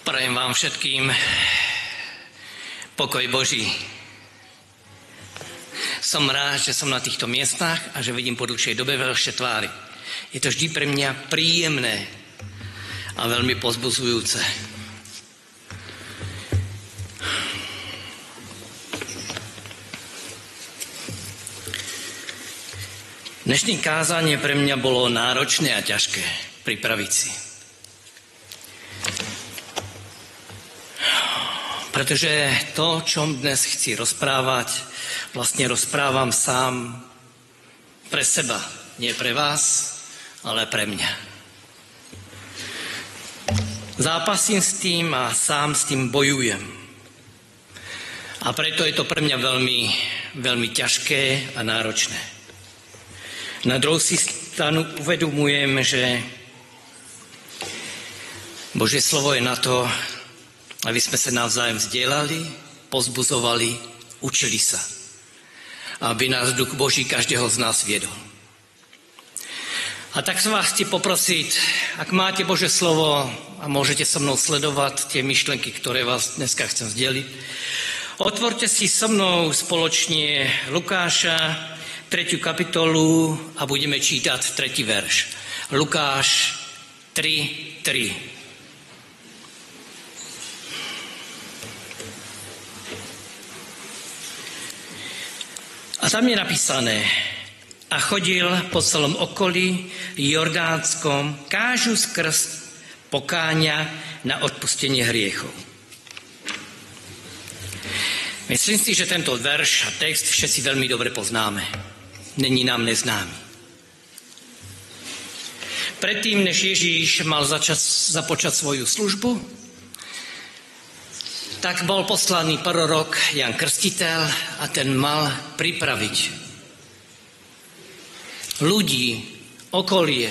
Prajem vám všetkým pokoj Boží. Som rád, že som na týchto miestach a že vidím po dlhšej dobe vaše tvári. Je to vždy pre mňa príjemné a veľmi povzbudzujúce. Dnešné kázanie pre mňa bolo náročné a ťažké pripraviť si. Pretože to, o čom dnes chci rozprávať, vlastne rozprávam sám pre seba. Nie pre vás, ale pre mňa. Zápasím s tým a sám s tým bojujem. A preto je to pre mňa veľmi, veľmi ťažké a náročné. Na druhú stranu uvedomujem, že Božie slovo je na to, aby sme sa navzájom zdieľali, pozbudzovali, učili sa. Aby nás Duch Boží každého z nás viedol. A tak sa vás chci poprosiť, ak máte Božie slovo a môžete so mnou sledovať tie myšlenky, ktoré vás dneska chcem zdieľiť, otvorte si so mnou spoločne Lukáša, 3. kapitolu a budeme čítať 3. verš. Lukáš 3:3. A tam je napísané: a chodil po celom okolí Jordánskom, kážu skrz pokáňa na odpustenie hriechov. Myslím si, že tento verš a text všetci veľmi dobre poznáme. Není nám neznámy. Predtým, než Ježíš mal započať svoju službu, tak bol poslaný prorok Jan Krstiteľ a ten mal pripraviť ľudí, okolie,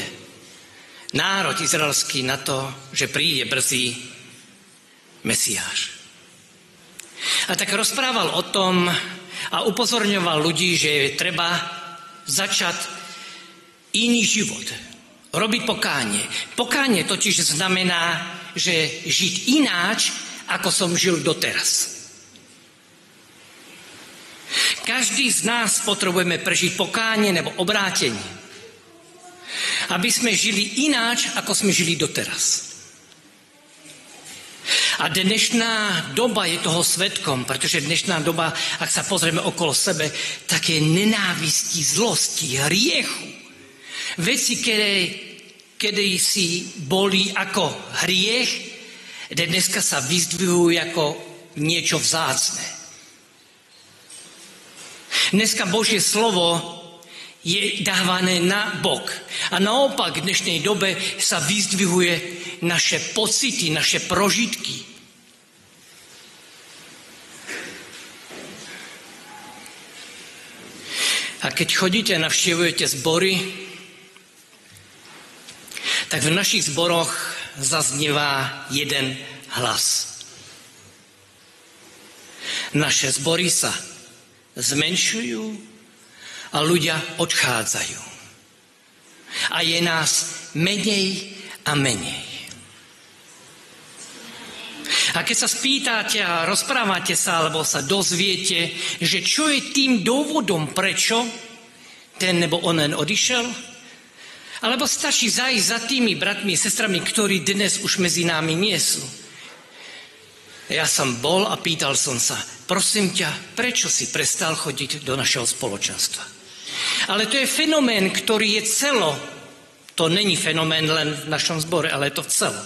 národ izraelský na to, že príde brzy Mesiáš. A tak rozprával o tom a upozorňoval ľudí, že je treba začať iný život. Robiť pokánie. Pokánie totiž znamená, že žiť ináč, ako som žil doteraz. Každý z nás potrebujeme prežiť pokánie nebo obrátenie. Aby sme žili ináč, ako sme žili doteraz. A dnešná doba je toho svedkom, pretože dnešná doba, ak sa pozrieme okolo sebe, tak je nenávisti, zlosti, hriechu. Veci, kedy si boli ako hriech, dneska sa vyzdvihujú ako niečo vzácne. Dneska Božie slovo je dávané na bok. A naopak v dnešnej dobe sa vyzdvihuje naše pocity, naše prožitky. A keď chodíte a navštevujete zbory, tak v našich zboroch zaznieva jeden hlas. Naše zbory sa zmenšujú a ľudia odchádzajú. A je nás menej a menej. A keď sa spýtate a rozprávate sa, alebo sa dozviete, že čo je tým dôvodom, prečo ten nebo onen odišiel, alebo stačí zájsť za tými bratmi a sestrami, ktorí dnes už medzi nami nie sú. Ja som bol a pýtal som sa, prosím ťa, prečo si prestal chodiť do našeho spoločenstva? Ale to je fenomén, ktorý je to není fenomén len v našom zbore, ale je to celo.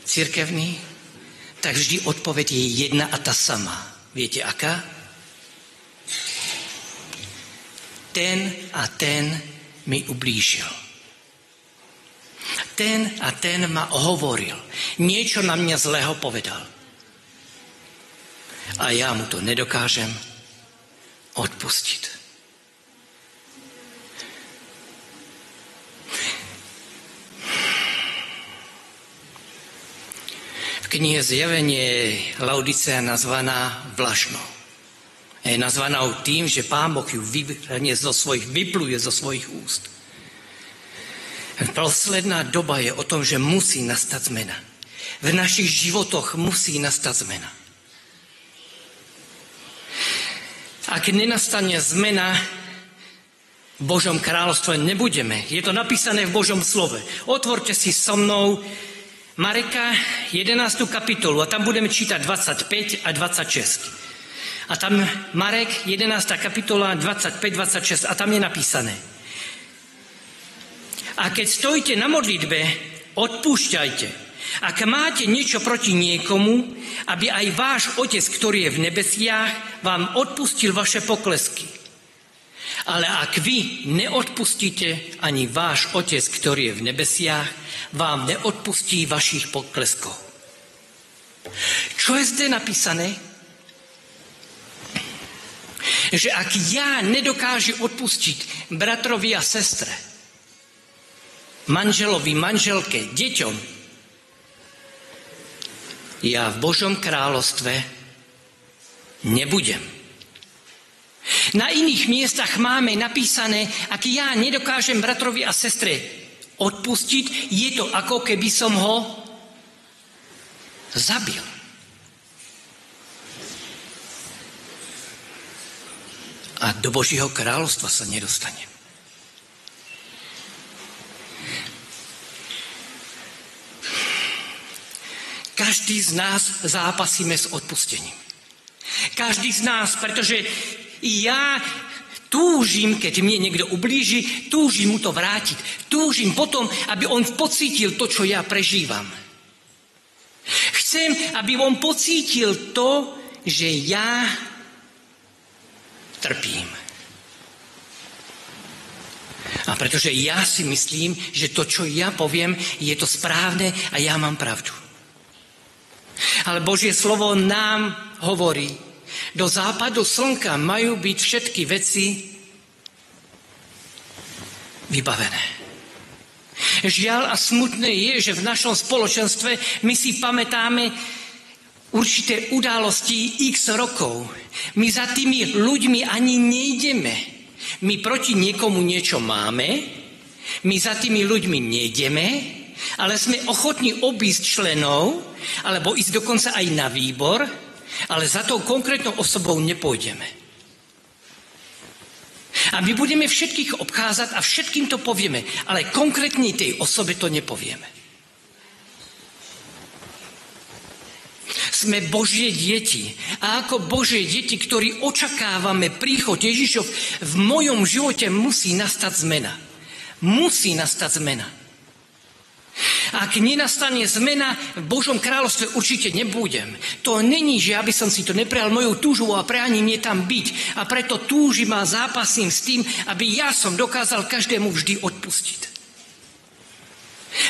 Cirkevný, tak vždy odpoveď je jedna a tá sama. Viete aká? Ten a ten mi ublížil. Ten a ten ma ohovoril. Niečo na mňa zlého povedal. A ja mu to nedokážem odpustiť. V knihe Zjavenie Laodicea nazvaná vlašnou. Je nazvaná tým, že Pán Boh ju vypluje zo svojich úst. Posledná doba je o tom, že musí nastať zmena. v našich životoch musí nastať zmena. Ak nenastane zmena, v Božom kráľovstve nebudeme. Je to napísané v Božom slove. Otvorte si so mnou Mareka 11. kapitolu a tam budeme čítať 25 a 26. A tam Marek 11. kapitola 25-26 a tam je napísané. A keď stojíte na modlitbe, odpúšťajte. Ak máte niečo proti niekomu, aby aj váš Otec, ktorý je v nebesiach, vám odpustil vaše poklesky. Ale ak vy neodpustíte, ani váš Otec, ktorý je v nebesiach, vám neodpustí vašich pokleskov. Čo je zde napísané? Že ak ja nedokážem odpustiť bratrovi a sestre, manželovi, manželke, deťom, ja v Božom kráľovstve nebudem. Na iných miestach máme napísané, ak ja nedokážem bratrovi a sestre odpustiť, je to ako keby som ho zabil. A do Božieho kráľovstva sa nedostane. Každý z nás zápasíme s odpustením. Každý z nás, pretože ja túžim, keď mne niekto ublíži, túžim mu to vrátiť. Túžim potom, aby on pocítil to, čo ja prežívam. Chcem, aby on pocítil to, že ja trpím. A pretože ja si myslím, že to, čo ja poviem, je to správne a ja mám pravdu. Ale Božie slovo nám hovorí, do západu slnka majú byť všetky veci vybavené. Žiaľ a smutné je, že v našom spoločenstve my si pamätáme určité udalosti x rokov. My za tými ľuďmi ani nejdeme. My proti niekomu niečo máme, my za tými ľuďmi nejdeme, ale sme ochotní obísť členov, alebo ísť dokonca aj na výbor, ale za tou konkrétnou osobou nepôjdeme. A my budeme všetkých obcházať a všetkým to povieme, ale konkrétne tej osobe to nepovieme. Sme Božie deti a ako Božie deti, ktorí očakávame príchod Ježišov, v mojom živote musí nastať zmena. Musí nastať zmena. Ak nenastane zmena, v Božom kráľovstve určite nebudem. To není, že aby som si to neprijal mojou túžbou a prianím je tam byť. A preto túžim a zápasím s tým, aby ja som dokázal každému vždy odpustiť.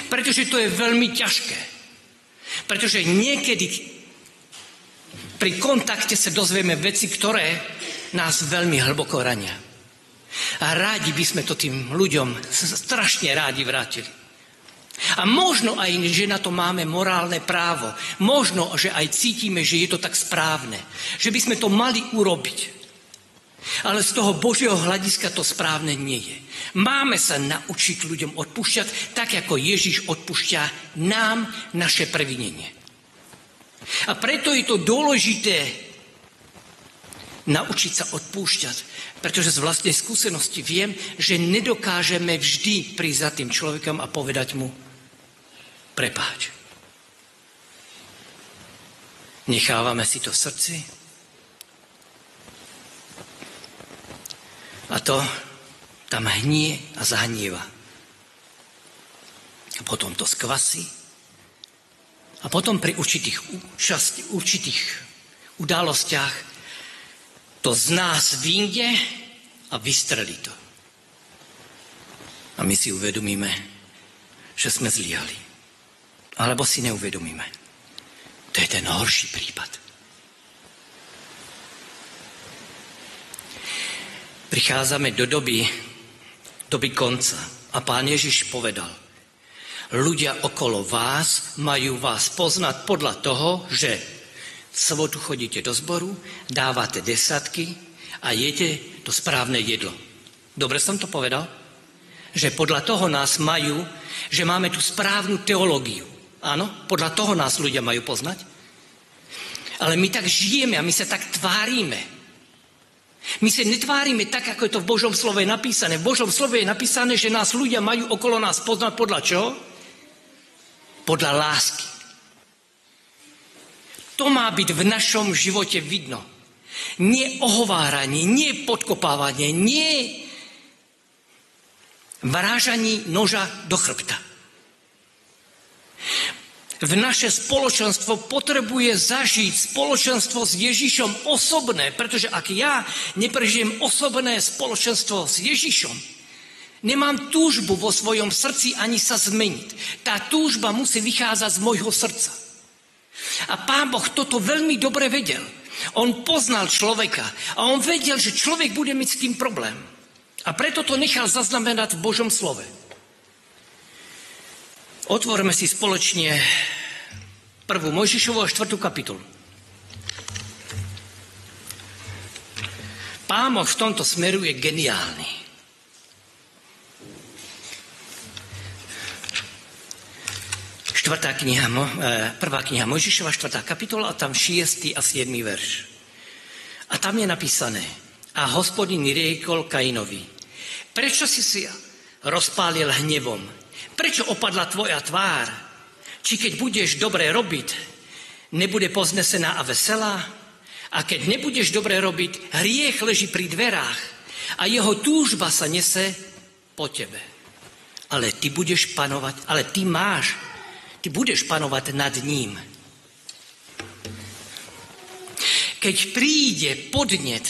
Pretože to je veľmi ťažké. Pretože niekedy pri kontakte sa dozvieme veci, ktoré nás veľmi hlboko rania. A rádi by sme to tým ľuďom strašne rádi vrátili. A možno aj, že na to máme morálne právo. Možno, že aj cítime, že je to tak správne. Že by sme to mali urobiť. Ale z toho Božieho hľadiska to správne nie je. Máme sa naučiť ľuďom odpúšťať, tak ako Ježiš odpúšťa nám naše previnenie. A preto je to dôležité naučiť sa odpúšťať. Pretože z vlastnej skúsenosti viem, že nedokážeme vždy prísť za tým človekom a povedať mu prepáč. Nechávame si to v srdci a to tam hnie a zahnieva. A potom to skvasí a potom pri určitých udalostiach to z nás vyjde a vystrelí to. A my si uvedomíme, že sme zlyhali. Alebo si neuvedomíme. To je ten horší prípad. Prichádzame do doby konca. A Pán Ježiš povedal, ľudia okolo vás majú vás poznať podľa toho, že v sobotu chodíte do zboru, dávate desatky a jete to správne jedlo. Dobre som to povedal? Že podľa toho nás majú, že máme tú správnu teológiu. Áno, podľa toho nás ľudia majú poznať. Ale my tak žijeme a my sa tak tvárime. My sa netvárime tak, ako je to v Božom slove napísané. V Božom slove je napísané, že nás ľudia majú okolo nás poznať podľa čoho? Podľa lásky. To má byť v našom živote vidno. Nie ohováranie, nie podkopávanie, nie vrážanie noža do chrbta. V naše spoločenstvo potrebuje zažiť spoločenstvo s Ježišom osobné, pretože ak ja neprežijem osobné spoločenstvo s Ježišom, nemám túžbu vo svojom srdci ani sa zmeniť. Tá túžba musí vychádzať z môjho srdca. A Pán Boh toto veľmi dobre vedel. On poznal človeka a on vedel, že človek bude mať s tým problém. A preto to nechal zaznamenať v Božom slove. Otvorme si spoločne 1. Mojžišovu 4. kapitolu. Pán Boh v tomto smeru je geniálny. Prvá kniha Mojžišova, 4. kapitola, a tam 6. a 7. verš. A tam je napísané: A Hospodin riekol Kainovi: Prečo si rozpálil hnevom? Prečo opadla tvoja tvár? Či keď budeš dobre robiť, nebude povznesená a veselá? A keď nebudeš dobre robiť, hriech leží pri dverách a jeho túžba sa nese po tebe. Ale ty budeš panovať, ty budeš panovať nad ním. Keď príde podnet,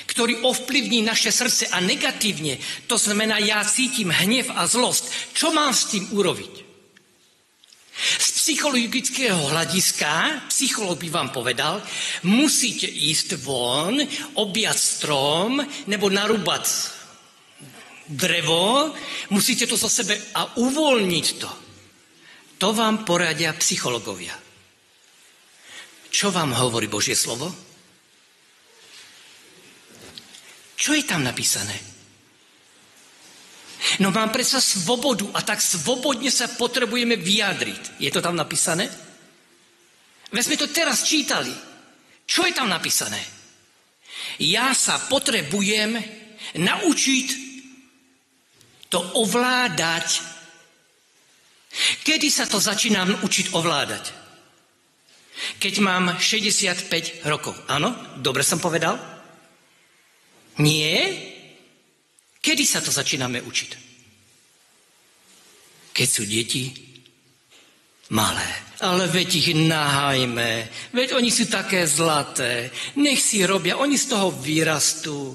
ktorý ovplyvní naše srdce a negatívne, to znamená, ja cítim hnev a zlosť, čo mám s tým urobiť? Z psychologického hľadiska, psychológ by vám povedal, musíte ísť von, objať strom, nebo narúbať drevo, musíte to zo sebe a uvoľniť to. To vám poradia psychológovia. Čo vám hovorí Božie slovo? Čo je tam napísané? No mám predsa svobodu a tak svobodne sa potrebujeme vyjadriť. Je to tam napísané? Veď sme to teraz čítali. Čo je tam napísané? Ja sa potrebujem naučiť to ovládať. Kedy sa to začínam učiť ovládať? Keď mám 65 rokov. Áno? Dobre som povedal? Nie? Kedy sa to začíname učiť? Keď sú deti malé. Ale veď ich nahajme. Veď oni sú také zlaté. Nech si robia. Oni z toho vyrastú.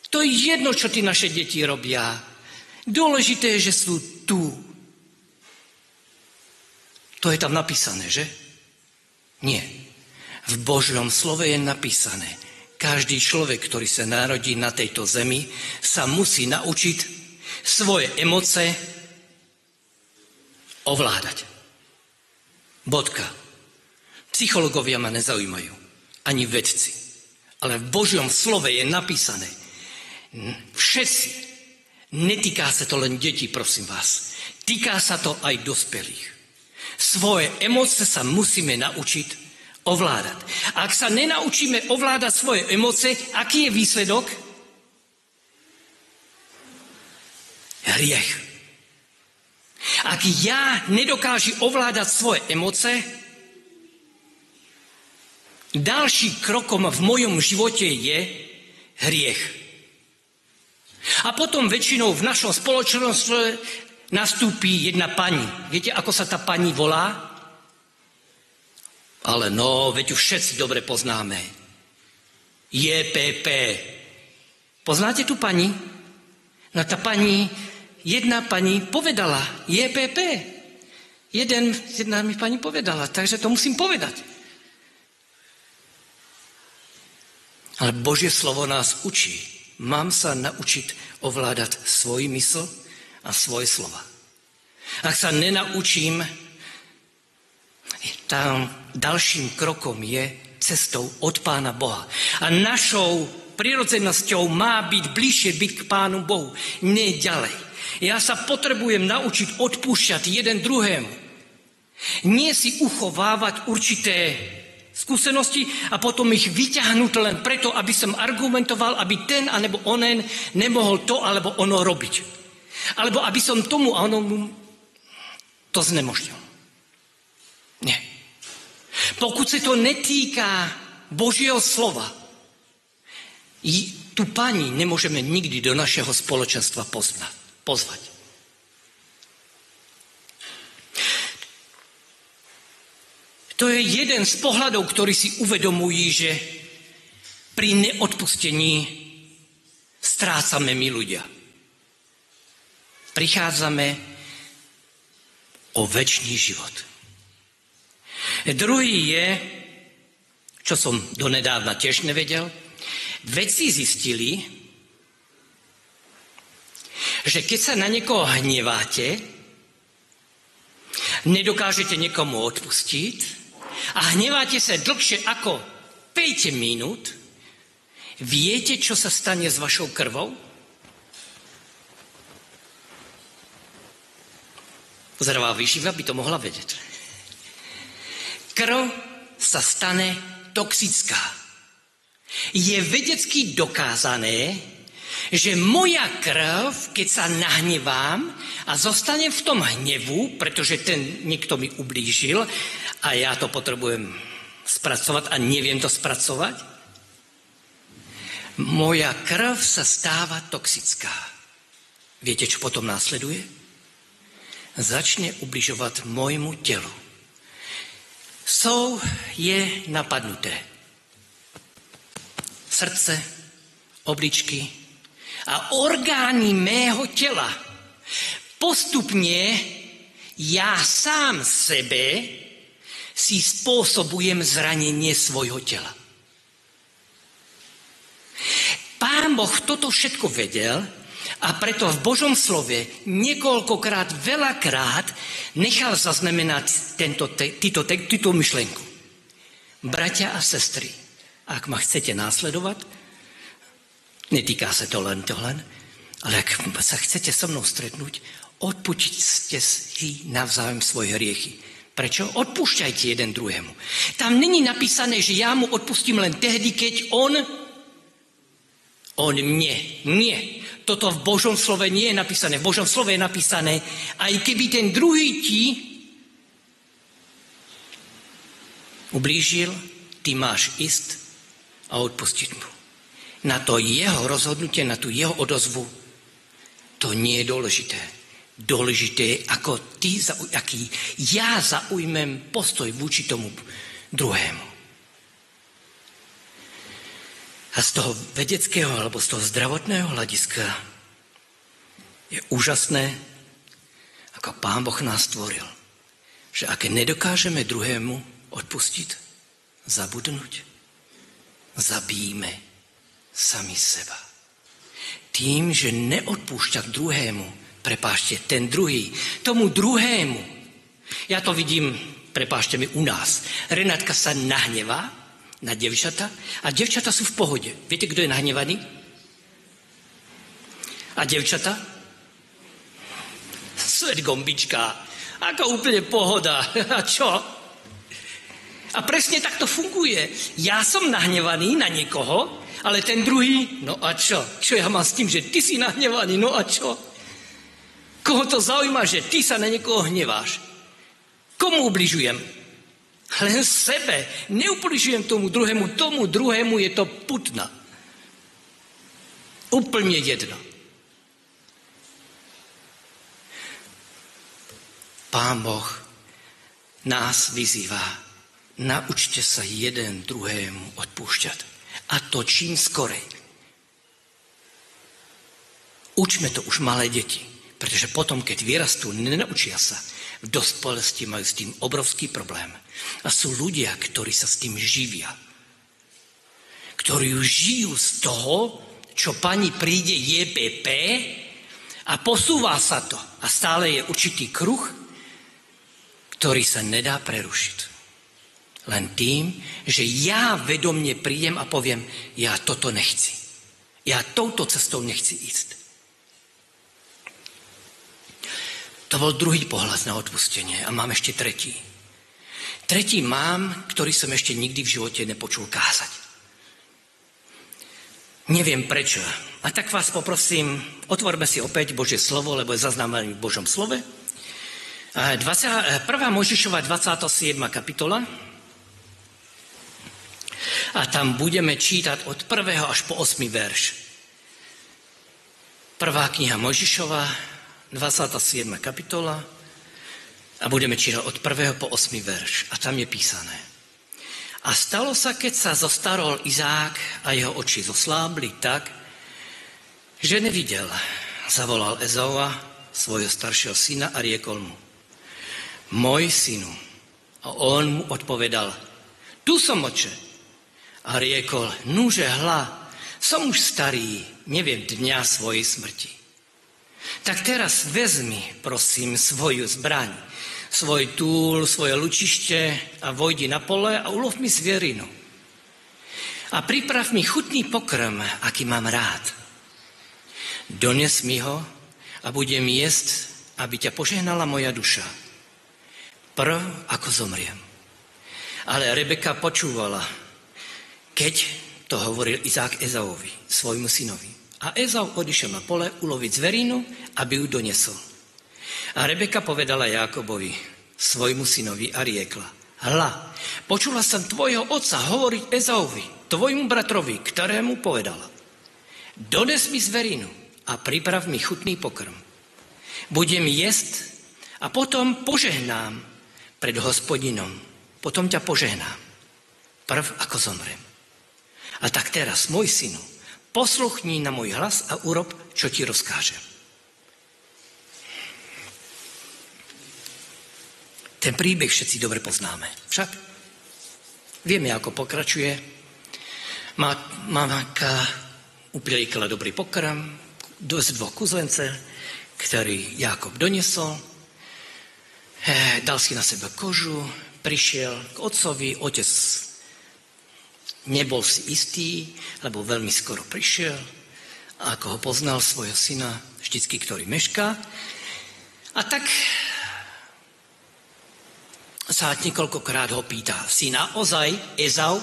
To je jedno, čo tí naše deti robia. Dôležité je, že sú tu. To je tam napísané, že? Nie. V Božom slove je napísané: každý človek, ktorý sa narodí na tejto zemi, sa musí naučiť svoje emócie ovládať. Bodka. Psychológovia ma nezaujímajú. Ani vedci. Ale v Božom slove je napísané: všetci. Netýká sa to len detí, prosím vás. Týká sa to aj dospelých. Svoje emócie sa musíme naučiť ovládať. Ak sa nenaučíme ovládať svoje emócie, aký je výsledok? Hriech. Ak ja nedokážem ovládať svoje emócie, ďalší krokom v mojom živote je hriech. A potom väčšinou v našom spoločenstve nastúpi jedna pani. Viete, ako sa tá pani volá? Ale no, veď už všetci dobre poznáme. JPP. Poznáte tú pani? No tá pani, jedna pani povedala JPP. Jedna mi pani povedala, takže to musím povedať. Ale Božie slovo nás učí. Mám sa naučiť ovládať svoj mysl a svoje slova. Ak sa nenaučím, tam ďalším krokom je cestou od Pána Boha. A našou prirodzenosťou má byť bližšie byť k Pánu Bohu, nie ďalej. Ja sa potrebujem naučiť odpúšťať jeden druhému. Nie si uchovávať určité skúsenosti a potom ich vyťahnuť len preto, aby som argumentoval, aby ten alebo onen nemohol to alebo ono robiť. Alebo aby som tomu a onomu to znemožnil. Nie. Pokud sa to netýka Božieho slova, tu pani nemôžeme nikdy do našeho spoločenstva pozvať. To je jeden z pohľadov, ktorý si uvedomují, že pri neodpustení strácame my ľudia. Prichádzame o večný život. Druhý je, čo som donedávna tiež nevedel, vedci zistili, že keď sa na niekoho hneváte, nedokážete niekomu odpustiť a hneváte sa dlhšie ako 5 minút, viete, čo sa stane s vašou krvou? Zdravá výživa by to mohla vedieť. Krv sa stane toxická. Je vedecky dokázané, že moja krv, keď sa nahnevám a zostanem v tom hnevu, pretože ten niekto mi ublížil a ja to potrebujem spracovať a neviem to spracovať, moja krv sa stáva toxická. Viete, čo potom následuje? Začne ubližovať môjmu telu. Je napadnuté. Srdce, obličky a orgány mého tela. Postupne ja sám sebe si spôsobujem zranenie svojho tela. Pán Boh toto všetko vedel a preto v Božom slove niekoľkokrát, veľakrát nechal zaznamenať túto myšlenku. Bratia a sestry, ak ma chcete následovať, netýka sa to len, ale ak sa chcete so mnou stretnúť, odpúšťte si navzájom svoje hriechy. Prečo? Odpúšťajte jeden druhému. Tam není napísané, že ja mu odpustím len tehdy, keď on mne. Nie. Toto v Božom slove nie je napísané. V Božom slove je napísané, aj keby ten druhý ti ublížil, ty máš ísť a odpustiť mu. Na to jeho rozhodnutie, na tú jeho odozvu, to nie je dôležité. Dôležité je, aký ja zaujmem postoj vúči tomu druhému. A z toho vedeckého alebo z toho zdravotného hľadiska je úžasné, ako Pán Boh nás stvoril, že ak nedokážeme druhému odpustiť, zabudnúť, zabijíme sami seba. Tým, že neodpúšťa druhému, prepáčte, ten druhý, tomu druhému. Ja to vidím, prepáčte mi, u nás. Renátka sa nahnevá na devčata a devčata sú v pohode. Viete, kto je nahnevaný? A devčata? Svet gombička. Ako úplne pohoda. A čo? A presne tak to funguje. Ja som nahnevaný na niekoho, ale ten druhý, no a čo? Čo ja mám s tým, že ty si nahnevaný, no a čo? Koho to zaujíma, že ty sa na niekoho hneváš? Komu ubližujem? Len sebe. Neubližujem tomu druhému je to putna. Úplne jedno. Pán Boh nás vyzýva, naučte sa jeden druhému odpúšťať. A to čím skorej. Učme to už malé deti, pretože potom, keď vyrastú, nenaučia sa. V dospelosti majú s tým obrovský problém. A sú ľudia, ktorí sa s tým živia. Ktorí už žijú z toho, čo pani príde JPP a posúva sa to. A stále je určitý kruh, ktorý sa nedá prerušiť. Len tým, že ja vedomne prídem a poviem, ja toto nechci. Ja touto cestou nechci ísť. To bol druhý pohľad na odpustenie a mám ešte tretí. Tretí mám, ktorý som ešte nikdy v živote nepočul kázať. Neviem prečo. A tak vás poprosím, otvorme si opäť Božie slovo, lebo je zaznamené v Božom slove. 1. Mojžišova 27. kapitola. A tam budeme čítať od 1. až po 8. verš. Prvá kniha Mojžišova, 27. kapitola a budeme čítať od 1. po 8. verš. A tam je písané. A stalo sa, keď sa zostarol Izák a jeho oči zoslábli tak, že nevidel. Zavolal Ezaua, svojho staršieho syna, a riekol mu: Môj synu. A on mu odpovedal: Tu som, oče. A riekol: Nuže, hľa, som už starý, neviem dňa svojej smrti. Tak teraz vezmi, prosím, svoju zbraň, svoj túl, svoje lučište a vojdi na pole a ulov mi zvierinu. A priprav mi chutný pokrm, aký mám rád. Dones mi ho a budem jesť, aby ťa požehnala moja duša. Prv, ako zomriem. Ale Rebeka počúvala, keď to hovoril Izák Ezauovi, svojmu synovi. A Ezau odišiel na pole uloviť zverinu, aby ju donesol. A Rebeka povedala Jákobovi, svojmu synovi, a riekla: Hľa, počula som tvojho otca hovoriť Ezauovi, tvojmu bratrovi, ktorému povedala: Dones mi zverinu a priprav mi chutný pokrm. Budem jesť a potom požehnám pred Hospodinom. Potom ťa požehnám. Prv, ako zomrem. A tak teraz, môj synu, posluchni na môj hlas a urob, čo ti rozkážem. Ten príbeh všetci dobre poznáme. Však vieme, ako pokračuje. Mamaka upriekla dobrý pokrm, dvoch kuzlence, ktorý Jákob doniesol. Dal si na seba kožu, prišiel k otcovi, otec nebol si istý, lebo veľmi skoro prišiel. A ako ho poznal svojho syna, vždycky, ktorý mešká. A tak sa niekoľkokrát ho pýta: Si naozaj Ezau?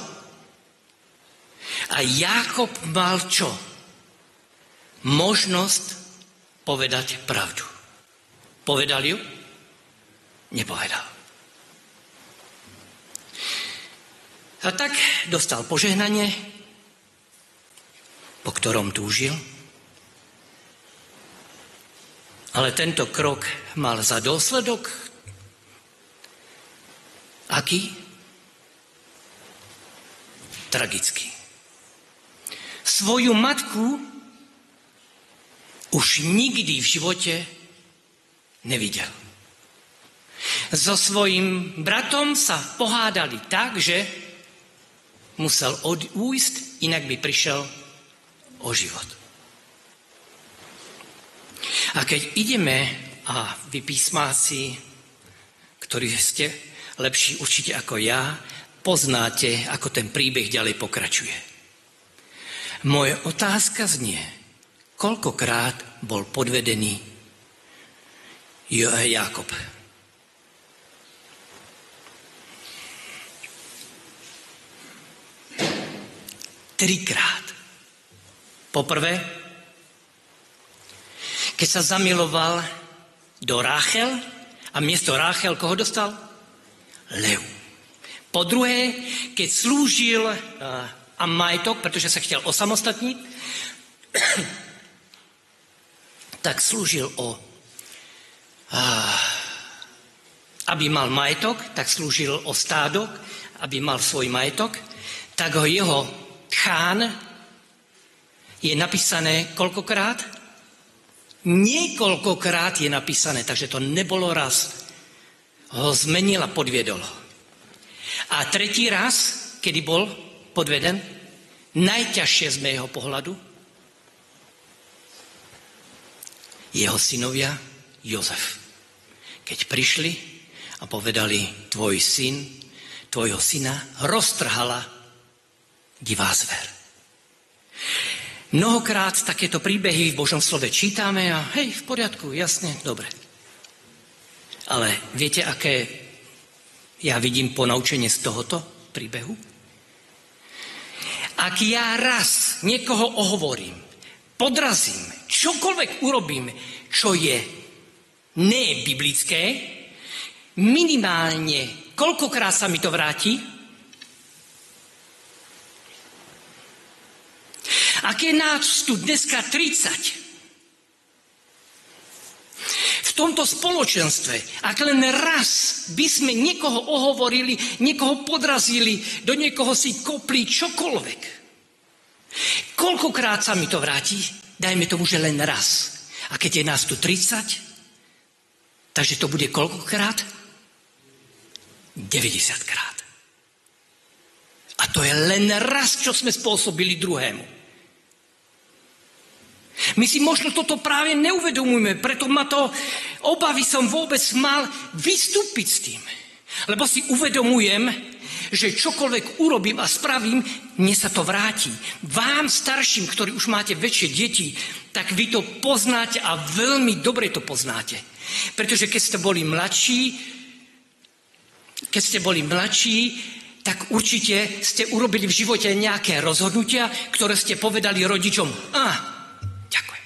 A Jákob mal čo? Možnosť povedať pravdu. Povedal ju? Nepovedal. A tak dostal požehnanie, po ktorom túžil. Ale tento krok mal za dôsledok aký? Tragický. Svoju matku už nikdy v živote nevidel. So svojím bratom sa pohádali tak, že musel ujsť, inak by prišiel o život. A keď ideme, a vy písmáci, ktorí ste lepší určite ako ja, poznáte, ako ten príbeh ďalej pokračuje. Moja otázka znie: koľkokrát bol podvedený Jákob? Trikrát. Poprvé, keď sa zamiloval do Ráchel a miesto Ráchel koho dostal? Leu. Po druhé, keď slúžil a majetok, pretože sa chcel osamostatniť, tak slúžil aby mal majetok, tak slúžil o stádok, aby mal svoj majetok, tak ho jeho chán je napísané koľkokrát? Niekoľkokrát je napísané, takže to nebolo raz. Ho zmenil a podviedol ho. A tretí raz, kedy bol podveden, najťažšie z mého pohľadu, jeho synovia Jozef. Keď prišli a povedali: tvojho syna roztrhala divá zver. Mnohokrát takéto príbehy v Božom slove čítame a hej, v poriadku, jasne, dobre. Ale viete, aké ja vidím ponaučenie z tohoto príbehu? Ak ja raz niekoho ohovorím, podrazím, čokoľvek urobím, čo je nebiblické, minimálne koľkokrát sa mi to vráti? Ak je nás tu dneska 30, v tomto spoločenstve, ak len raz by sme niekoho ohovorili, niekoho podrazili, do niekoho si kopli čokoľvek, koľkokrát sa mi to vráti? Dajme tomu, že len raz. A keď je nás tu 30, takže to bude koľkokrát? 90 krát. A to je len raz, čo sme spôsobili druhému. My si možno toto práve neuvedomujeme, preto ma to obavy som vôbec mal vystúpiť s tým. Lebo si uvedomujem, že čokoľvek urobím a spravím, mne sa to vráti. Vám starším, ktorí už máte väčšie deti, tak vy to poznáte a veľmi dobre to poznáte. Pretože keď ste boli mladší, tak určite ste urobili v živote nejaké rozhodnutia, ktoré ste povedali rodičom. Ďakujem.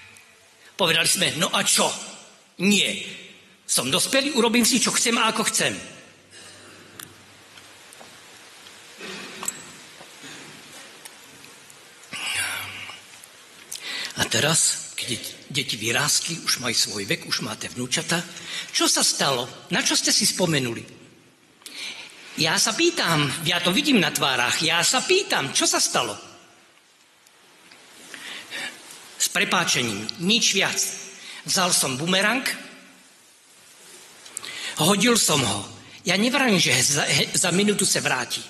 Povedali sme, no a čo? Nie. Som dospelý, urobím si, čo chcem a ako chcem. A teraz, keď deti vyrástli, už majú svoj vek, už máte vnúčata, čo sa stalo? Na čo ste si spomenuli? Ja sa pýtam, ja to vidím na tvárach, ja sa pýtam, čo sa stalo? S prepáčením, nič viac. Vzal som bumerang, hodil som ho. Ja nevravím, že za minútu sa vráti.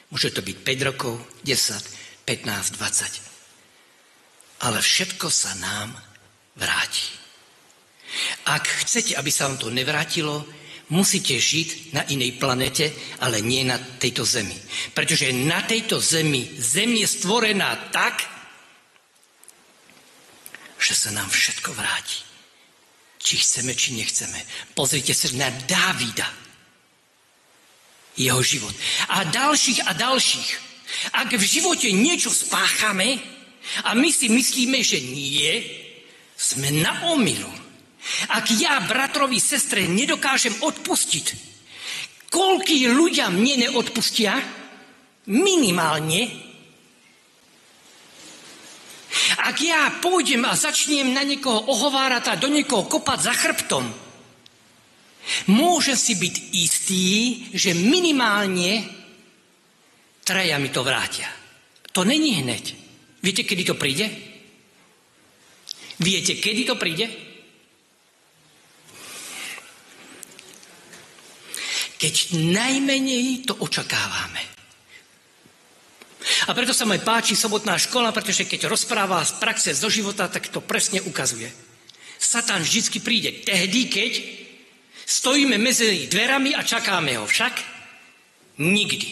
Môže to byť 5 rokov, 10, 15, 20. Ale všetko sa nám vráti. Ak chcete, aby sa vám to nevrátilo, musíte žiť na inej planete, ale nie na tejto zemi. Pretože na tejto zemi, zem je stvorená tak, že sa nám všetko vráti. Či chceme, či nechceme. Pozrite sa na Dávida. Jeho život. A ďalších a ďalších. Ak v živote niečo spáchame, a my si myslíme, že nie, sme na omylu. Ak ja bratrovi, sestre nedokážem odpustiť, koľkí ľudia mne neodpustia? Minimálne. Ak ja pôjdem a začnem na niekoho ohovárať a do niekoho kopať za chrbtom, môžem si byť istý, že minimálne 3 mi to vrátia. To není hneď. Viete, kedy to príde? Viete, kedy to príde? Keď najmenej to očakávame. A preto sa mi páči sobotná škola, pretože keď rozpráva z praxe, zo života, tak to presne ukazuje. Satan vždycky príde tehdy, keď stojíme medzi dverami a čakáme ho. Však nikdy.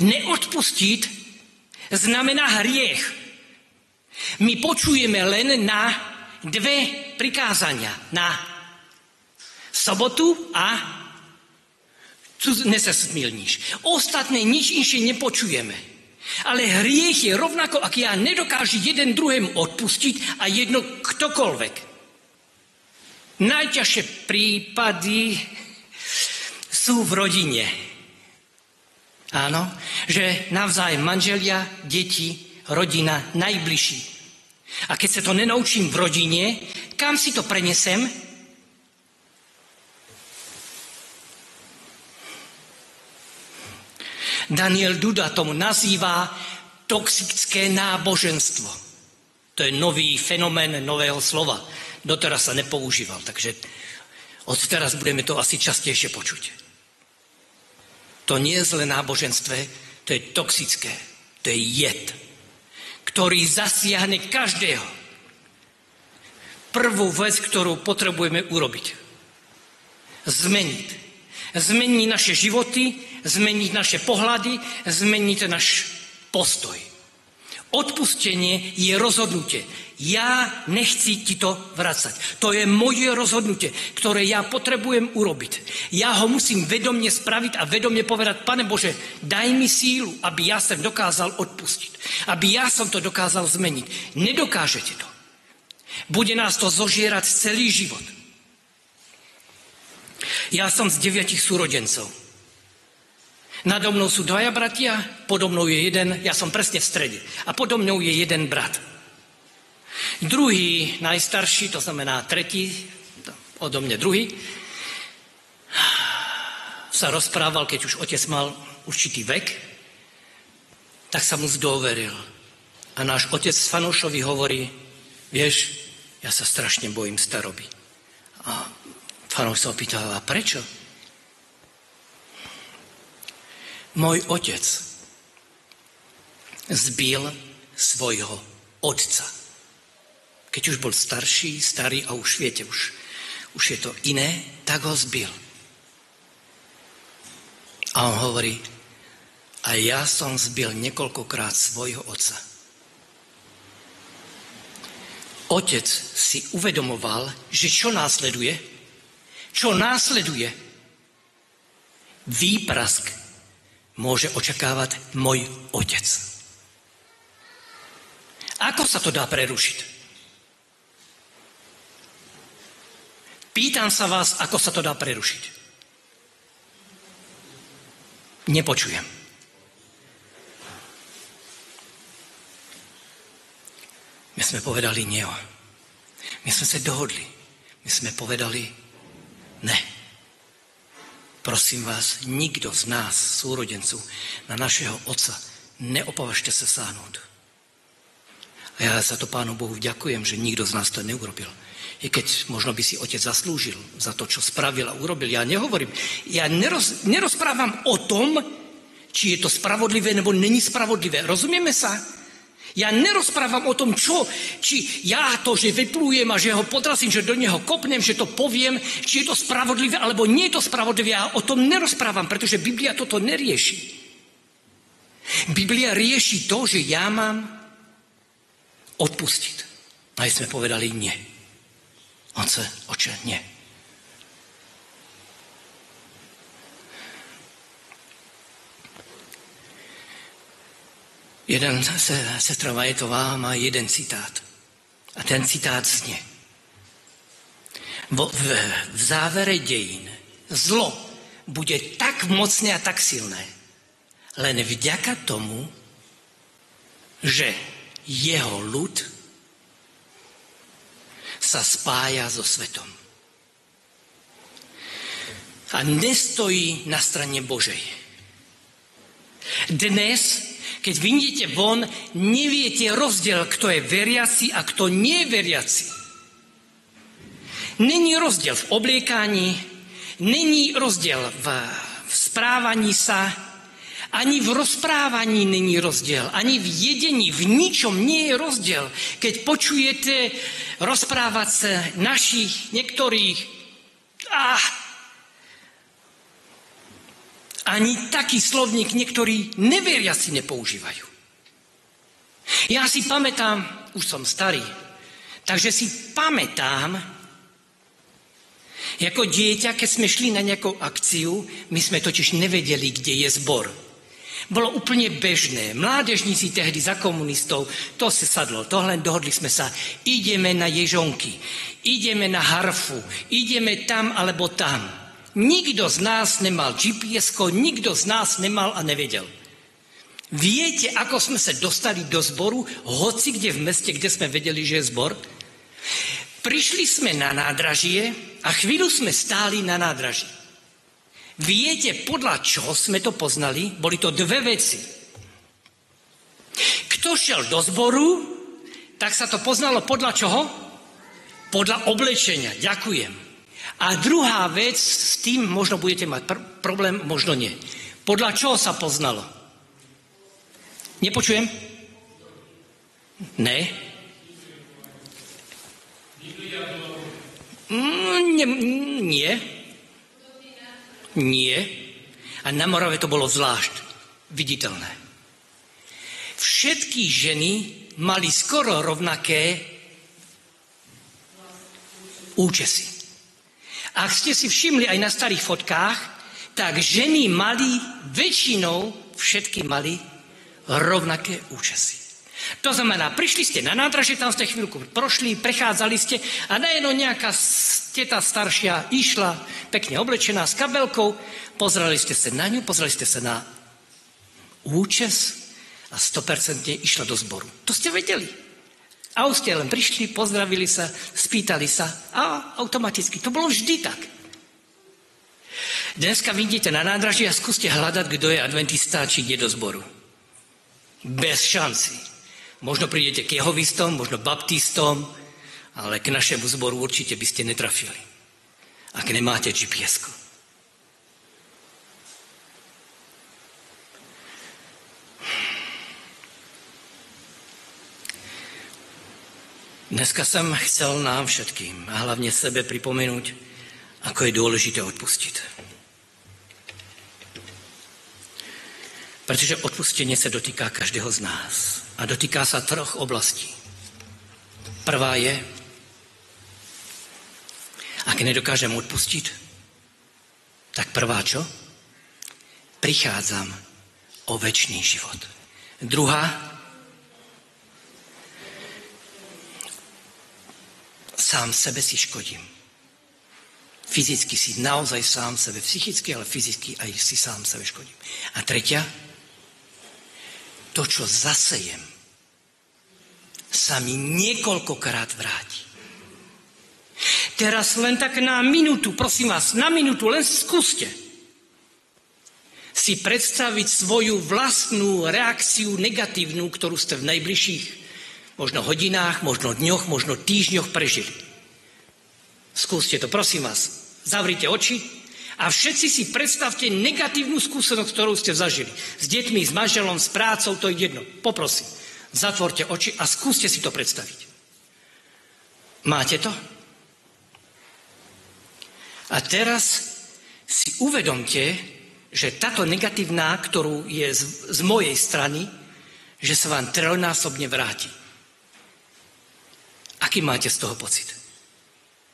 Neodpustiť znamená hriech. My počujeme len na 2 prikázania. Na sobotu a nesmilníš. Ostatné nič inšie nepočujeme. Ale hriech je rovnako, ak ja nedokážem jeden druhému odpustiť a jedno ktokoľvek. Najťažšie prípady sú v rodine. Áno, že navzájem manželia, deti, rodina, najbližší. A keď sa to nenaučím v rodine, kam si to prenesem? Daniel Duda tomu nazýva toxické náboženstvo. To je nový fenomén nového slova. Doteraz sa nepoužíval, takže odteraz budeme to asi častejšie počuť. To nie je zlé náboženstve, to je toxické, to je jed, ktorý zasiahne každého. Prvú vec, ktorú potrebujeme urobiť. Zmeniť. Zmeniť naše životy, zmeniť naše pohľady, zmeniť náš postoj. Odpustenie je rozhodnutie. Ja nechci ti to vracať. To je moje rozhodnutie, ktoré ja potrebujem urobiť. Ja ho musím vedomne spraviť a vedomne povedať, Pane Bože, daj mi sílu, aby ja som dokázal odpustiť. Aby ja som to dokázal zmeniť. Nedokážete to. Bude nás to zožierať celý život. Ja som z 9 súrodencov. Nado mnou sú 2 bratia, podo mnou je 1, ja som presne v strede. A podo mnou je 1 brat. Druhý, najstarší, to znamená 3, odo mňa 2, sa rozprával, keď už otec mal určitý vek, tak sa mu zdôveril. A náš otec Fanušovi hovorí, vieš, ja sa strašne bojím staroby. A Fanuš sa opýtal, a prečo? Môj otec zbil svojho otca. Keď už bol starý a už viete, už je to iné, tak ho zbil. A on hovorí, a ja som zbil niekoľkokrát svojho otca. Otec si uvedomoval, že čo následuje? Čo následuje? Výprask môže očakávať môj otec. Ako sa to dá prerušiť? Pýtam sa vás, ako sa to dá prerušiť. Nepočujem. My sme povedali nie. My sme sa dohodli. My sme povedali ne. Prosím vás, nikto z nás, súrodencov, na našeho otca, neopovažte sa sáhnuť. A ja za to Pánu Bohu ďakujem, že nikto z nás to neurobil. I keď možno by si otec zaslúžil za to, čo spravil a urobil. Ja nehovorím, ja nerozprávam o tom, či je to spravodlivé, nebo není spravodlivé. Rozumieme sa? Ja nerozprávam o tom, či ja to, že vyplujem a že ho podrasím, že do neho kopnem, že to poviem, či je to spravodlivé, alebo nie je to spravodlivé. Ja o tom nerozprávam, pretože Biblia toto nerieši. Biblia rieši to, že ja mám odpustiť. A sme povedali nie. Oče, nie. Jeden sestra Vajetová má jeden citát. A ten citát znie. V závere dejín zlo bude tak mocné a tak silné, len vďaka tomu, že jeho ľud sa spája so svetom. A nestojí na strane Božej. Dnes, keď vyjdete von, neviete rozdiel, kto je veriaci a kto nie je veriaci. Není rozdiel v obliekaní, není rozdiel v správaní sa, ani v rozprávaní není rozdiel, ani v jedení, v ničom nie je rozdiel. Keď počujete rozprávať sa našich niektorých, ani taký slovník niektorí neveriaci nepoužívajú. Ja si pamätám, už som starý, takže si pamätám, ako dieťa, keď sme šli na nejakú akciu, my sme totiž nevedeli, kde je zbor. Bolo úplne bežné. Mládežníci tehdy za komunistov, to sa sadlo, tohle dohodli sme sa, ideme na ježonky, ideme na harfu, ideme tam alebo tam. Nikto z nás nemal GPS-ko, nikto z nás nemal a nevedel. Viete, ako sme sa dostali do zboru, hoci kde v meste, kde sme vedeli, že je zbor? Prišli sme na nádražie a chvíľu sme stáli na nádraží. Viete, podľa čoho sme to poznali? Boli to dve veci. Kto šiel do zboru, tak sa to poznalo podľa čoho? Podľa oblečenia. Ďakujem. A druhá vec, s tým možno budete mať problém, možno nie. Podľa čoho sa poznalo? Nepočujem? Ne? Nie. Nie. A na Morave to bolo zvlášť viditeľné. všetky ženy mali skoro rovnaké účesy. Ak ste si všimli aj na starých fotkách, tak ženy mali, väčšinou všetky mali rovnaké účesy. To znamená, prišli ste na nádražie, tam ste chvíľku prošli, prechádzali ste a najednou nejaká teta staršia išla, pekne oblečená, s kabelkou, pozreli ste sa na ňu, pozreli ste sa na účes a 100% išla do zboru. To ste vedeli. A už ste len prišli, pozdravili sa, spýtali sa a automaticky. To bolo vždy tak. Dneska vidíte na nádraží a skúste hľadať, kto je adventista, či ide do zboru. Bez šanci. Možno prídete k jehovistom, možno baptistom, ale k našemu zboru určite by ste netrafili. Ak nemáte GPS-ku. Dneska som chcel nám všetkým a hlavne sebe pripomenúť, ako je dôležité odpustiť. Pretože odpustenie sa dotýka každého z nás. A dotýka sa 3 oblastí. Prvá je, ak nedokážem odpustiť, tak prvá čo? Prichádzam o večný život. Druhá, sám sebe si škodím. Fyzicky si naozaj sám sebe, psychicky, ale fyzicky aj si sám sebe škodím. A tretia, to, čo zasejem, sa mi niekoľkokrát vráti. Teraz len tak na minútu, prosím vás, na minútu, len skúste si predstaviť svoju vlastnú reakciu negatívnu, ktorú ste v najbližších možno hodinách, možno dňoch, možno týždňoch prežili. Skúste to, prosím vás. Zavrite oči a všetci si predstavte negatívnu skúsenosť, ktorú ste zažili. S deťmi, s manželom, s prácou, to je jedno. Poprosím, zatvorte oči a skúste si to predstaviť. Máte to? A teraz si uvedomte, že táto negatívna, ktorú je z mojej strany, že sa vám trojnásobne vráti. Aký máte z toho pocit?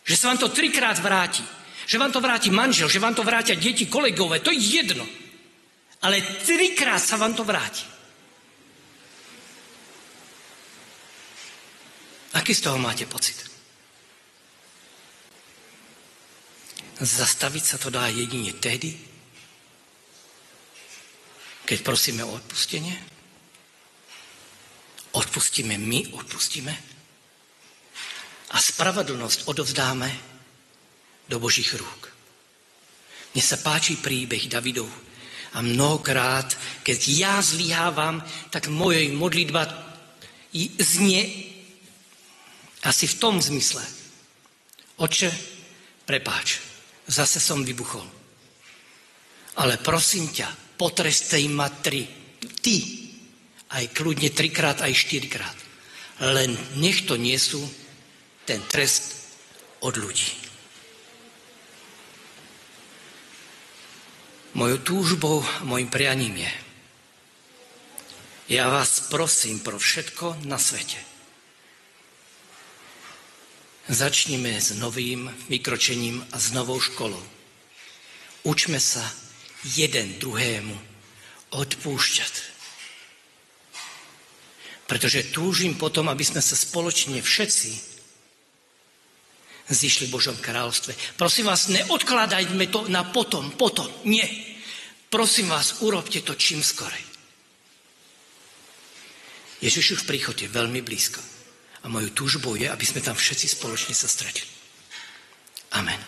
Že sa vám to 3-krát vráti. Že vám to vráti manžel, že vám to vrátia deti, kolegové, to je jedno. Ale 3-krát sa vám to vráti. Aký z toho máte pocit? Zastaviť sa to dá jedine tedy, keď prosíme o odpustenie. Odpustíme my, odpustíme. A spravodlnosť odovzdáme do Božích rúk. Mne sa páči príbeh Davidov. A mnohokrát, keď ja zlyhávam, tak mojej modlitba znie asi v tom zmysle. Oče, prepáč, zase som vybuchol. Ale prosím ťa, potrestej ma 3. Ty. Aj kľudne 3-krát, aj 4-krát. Len nech to nie sú ten trest od ľudí. Mojou túžbou, mojim prianím je, ja vás prosím pro všetko na svete. Začnime s novým vykročením a s novou školou. Učme sa jeden druhému odpúšťať. Pretože túžim potom, aby sme sa spoločne všetci zišli v Božom kráľovstve. Prosím vás, neodkladajme to na potom. Nie. Prosím vás, urobte to čím skorej. Ježišov príchod je veľmi blízko. A mojou túžbou je, aby sme tam všetci spoločne sa stretli. Amen.